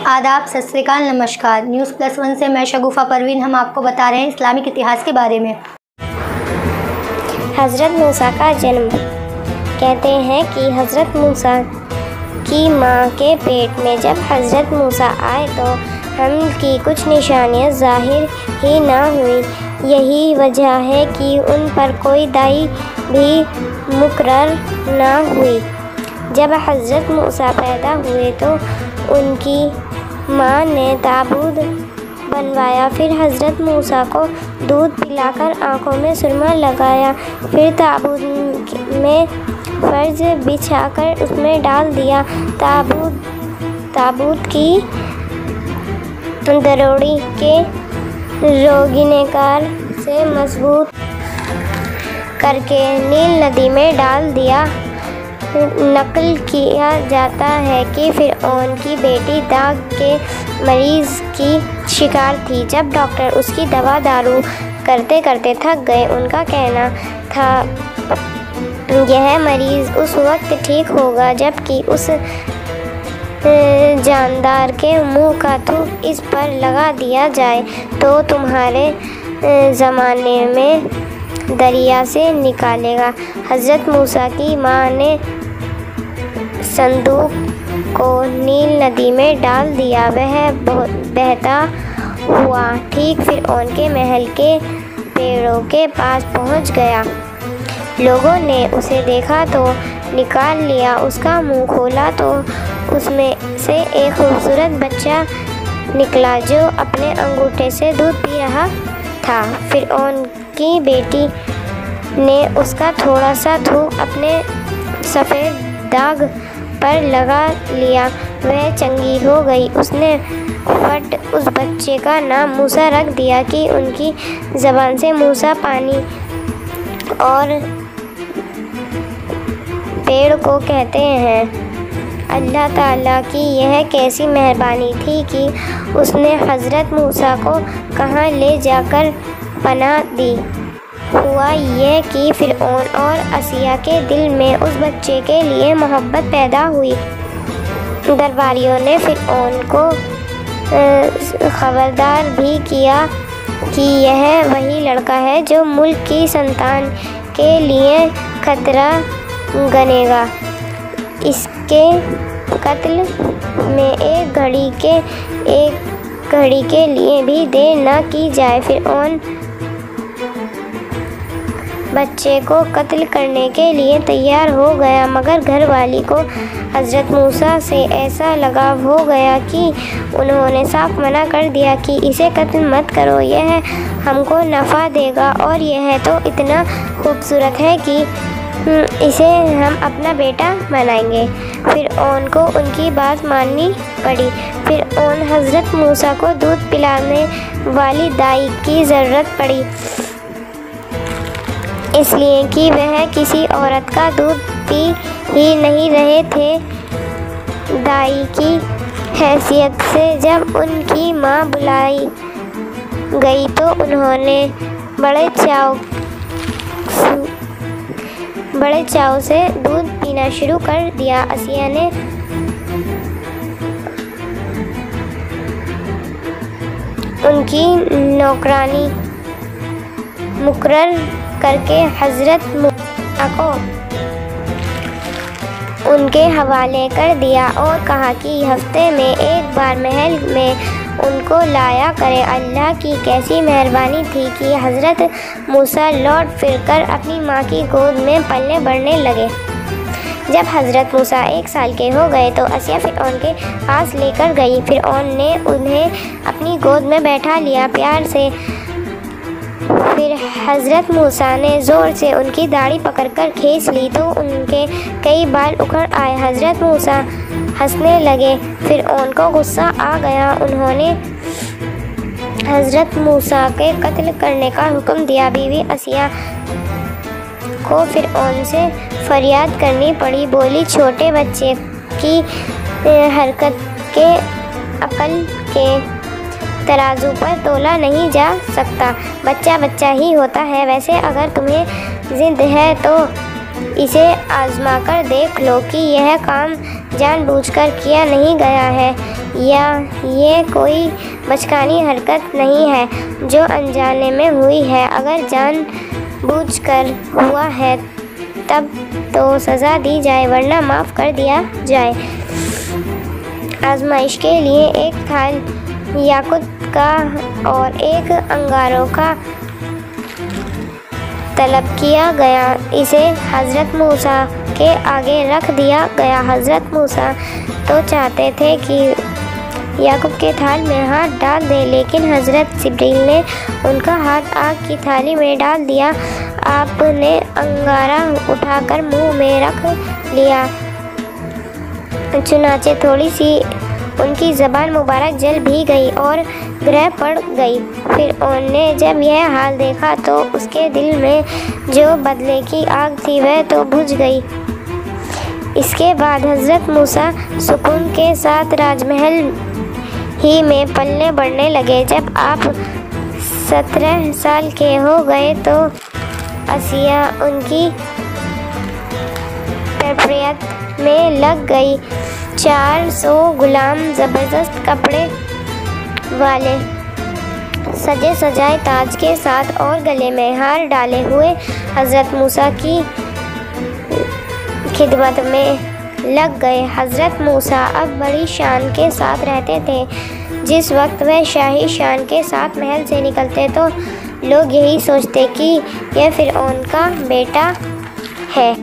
आदाब, सत श्री अकाल, नमस्कार। न्यूज़ प्लस वन से मैं शगुफा परवीन। हम आपको बता रहे हैं इस्लामिक इतिहास के बारे में। हज़रत मूसा का जन्म। कहते हैं कि हज़रत मूसा की माँ के पेट में जब हज़रत मूसा आए तो हमल की कुछ निशानियाँ ज़ाहिर ही ना हुई। यही वजह है कि उन पर कोई दाई भी मुकर्रर ना हुई। जब हज़रत मूसा पैदा हुए तो उनकी माँ ने ताबूत बनवाया। फिर हज़रत मूसा को दूध पिलाकर आँखों में सुरमा लगाया। फिर ताबूत में फर्श बिछाकर उसमें डाल दिया। ताबूत की दरोड़ी के रोगिनेकार से मजबूत करके नील नदी में डाल दिया। नकल किया जाता है कि फ़िरऔन की बेटी दाग के मरीज़ की शिकार थी। जब डॉक्टर उसकी दवा दारू करते करते थक गए, उनका कहना था यह मरीज़ उस वक्त ठीक होगा जबकि उस जानदार के मुंह का थूक इस पर लगा दिया जाए तो तुम्हारे ज़माने में दरिया से निकालेगा। हज़रत मूसा की माँ ने संदूक को नील नदी में डाल दिया। वह बहता हुआ ठीक फ़िरऔन के महल के पेड़ों के पास पहुंच गया। लोगों ने उसे देखा तो निकाल लिया। उसका मुंह खोला तो उसमें से एक खूबसूरत बच्चा निकला जो अपने अंगूठे से दूध पी रहा था। फ़िरऔन की बेटी ने उसका थोड़ा सा थूक अपने सफ़ेद दाग पर लगा लिया। वह चंगी हो गई। उसने फट उस बच्चे का नाम मूसा रख दिया कि उनकी ज़बान से मूसा पानी और पेड़ को कहते हैं। अल्लाह ताला की यह कैसी मेहरबानी थी कि उसने हज़रत मूसा को कहाँ ले जाकर पनाह दी। हुआ यह कि फ़िरऔन और आसिया के दिल में उस बच्चे के लिए मोहब्बत पैदा हुई। दरबारियों ने फ़िरऔन को खबरदार भी किया कि यह वही लड़का है जो मुल्क की संतान के लिए खतरा गनेगा। इसके कत्ल में एक घड़ी के लिए भी देर न की जाए। फ़िरऔन बच्चे को कत्ल करने के लिए तैयार हो गया, मगर घरवाली को हज़रत मूसा से ऐसा लगाव हो गया कि उन्होंने साफ मना कर दिया कि इसे कत्ल मत करो, यह हमको नफ़ा देगा और यह तो इतना खूबसूरत है कि इसे हम अपना बेटा बनाएंगे। फ़िरऔन को उनकी बात माननी पड़ी। फ़िरऔन हज़रत मूसा को दूध पिलाने वाली दाई की ज़रूरत पड़ी, इसलिए कि वह किसी औरत का दूध पी ही नहीं रहे थे। दाई की हैसियत से जब उनकी माँ बुलाई गई तो उन्होंने बड़े चाव से दूध पीना शुरू कर दिया। आसिया ने उनकी नौकरानी मुकर्रर करके हज़रत मूसा को उनके हवाले कर दिया और कहा कि हफ्ते में एक बार महल में उनको लाया करे। अल्लाह की कैसी मेहरबानी थी कि हज़रत मूसा लौट फिरकर अपनी माँ की गोद में पलने बढ़ने लगे। जब हज़रत मूसा 1 साल के हो गए तो आसिया फ़िरऔन के पास लेकर गई। फ़िरऔन ने उन्हें अपनी गोद में बैठा लिया प्यार से। फिर हज़रत मूसा ने ज़ोर से उनकी दाढ़ी पकड़कर खींच ली तो उनके कई बाल उखड़ आए। हज़रत मूसा हंसने लगे। फ़िरऔन को गुस्सा आ गया। उन्होंने हज़रत मूसा के कत्ल करने का हुक्म दिया। बीवी आसिया को फ़िरऔन से फरियाद करनी पड़ी। बोली, छोटे बच्चे की हरकत के अकल के तराजू पर तोला नहीं जा सकता। बच्चा बच्चा ही होता है। वैसे अगर तुम्हें ज़िद है तो इसे आजमा कर देख लो कि यह काम जानबूझकर किया नहीं गया है या ये कोई बचकानी हरकत नहीं है जो अनजाने में हुई है। अगर जानबूझकर हुआ है तब तो सज़ा दी जाए, वरना माफ़ कर दिया जाए। आजमाइश के लिए एक थाल याकुत का और एक अंगारों का तलब किया गया। इसे हज़रत मूसा के आगे रख दिया गया। हज़रत मूसा तो चाहते थे कि याकूब के थाल में हाथ डाल दे, लेकिन हज़रत जिब्रील ने उनका हाथ आग की थाली में डाल दिया। आपने अंगारा उठाकर मुंह में रख लिया, चुनाचे थोड़ी सी उनकी ज़बान मुबारक जल भी गई और ग्रह पड़ गई। फिर उन्होंने जब यह हाल देखा तो उसके दिल में जो बदले की आग थी वह तो बुझ गई। इसके बाद हज़रत मूसा सुकून के साथ राजमहल ही में पलने बढ़ने लगे। जब आप 17 साल के हो गए तो आसिया उनकी तरबियत में लग गई। 400 गुलाम ज़बरदस्त कपड़े वाले सजे सजाए ताज के साथ और गले में हार डाले हुए हज़रत मूसा की खिदमत में लग गए। हज़रत मूसा अब बड़ी शान के साथ रहते थे। जिस वक्त वह शाही शान के साथ महल से निकलते तो लोग यही सोचते कि यह फ़िरऔन का बेटा है।